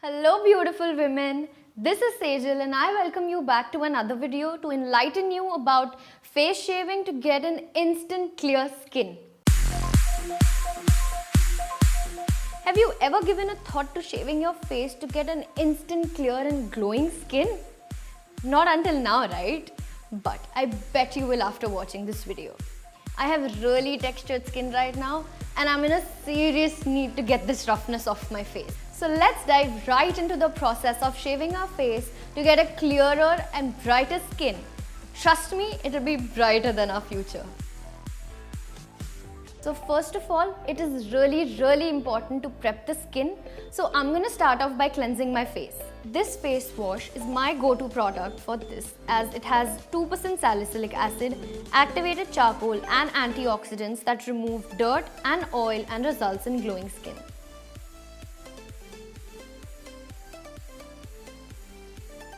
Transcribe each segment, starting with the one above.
Hello beautiful women, this is Sejal and I welcome you back to another video to enlighten you about face shaving to get an instant clear skin. Have you ever given a thought to shaving your face to get an instant clear and glowing skin? Not until now, right? But I bet you will after watching this video. I have really textured skin right now and I'm in a serious need to get this roughness off my face. So let's dive right into the process of shaving our face to get a clearer and brighter skin. Trust me, it'll be brighter than our future. So first of all, it is really important to prep the skin. So I'm going to start off by cleansing my face. This face wash is my go-to product for this as it has 2% salicylic acid, activated charcoal and antioxidants that remove dirt and oil and results in glowing skin.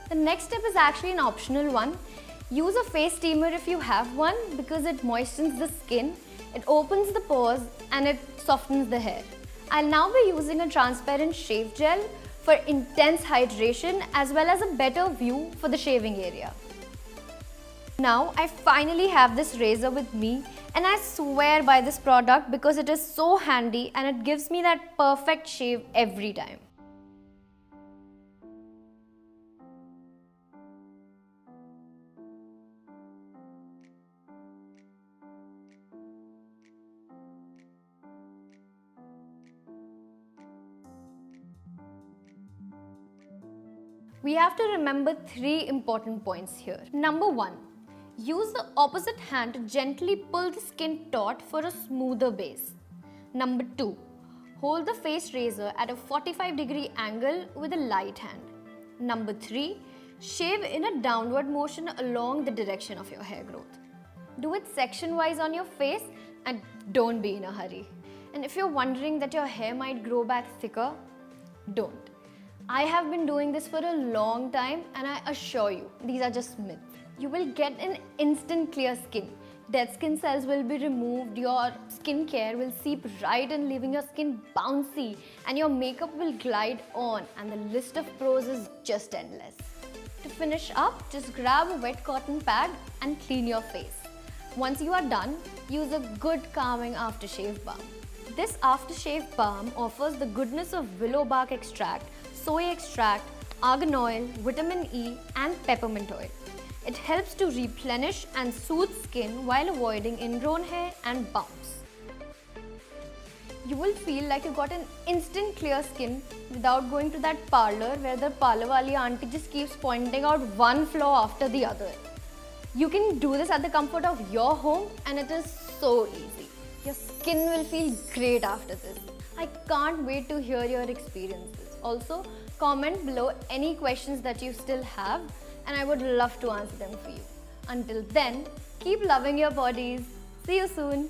The next step is actually an optional one. Use a face steamer if you have one because it moistens the skin, it opens the pores and it softens the hair. I'll now be using a transparent shave gel for intense hydration as well as a better view for the shaving area. Now I finally have this razor with me and I swear by this product because it is so handy and it gives me that perfect shave every time. We have to remember 3 important points here. Number 1, use the opposite hand to gently pull the skin taut for a smoother base. Number 2, hold the face razor at a 45-degree angle with a light hand. Number 3, shave in a downward motion along the direction of your hair growth. Do it section-wise on your face and don't be in a hurry. And if you're wondering that your hair might grow back thicker, don't. I have been doing this for a long time and I assure you, these are just myths. You will get an instant clear skin. Dead skin cells will be removed, your skincare will seep right in leaving your skin bouncy and your makeup will glide on and the list of pros is just endless. To finish up, just grab a wet cotton pad and clean your face. Once you are done, use a good calming aftershave balm. This aftershave balm offers the goodness of willow bark extract, soy extract, argan oil, vitamin E and peppermint oil. It helps to replenish and soothe skin while avoiding ingrown hair and bumps. You will feel like you got an instant clear skin without going to that parlor where the parlor wali auntie just keeps pointing out one flaw after the other. You can do this at the comfort of your home and it is so easy. Your skin will feel great after this. I can't wait to hear your experiences. Also, comment below any questions that you still have and I would love to answer them for you. Until then, keep loving your bodies. See you soon.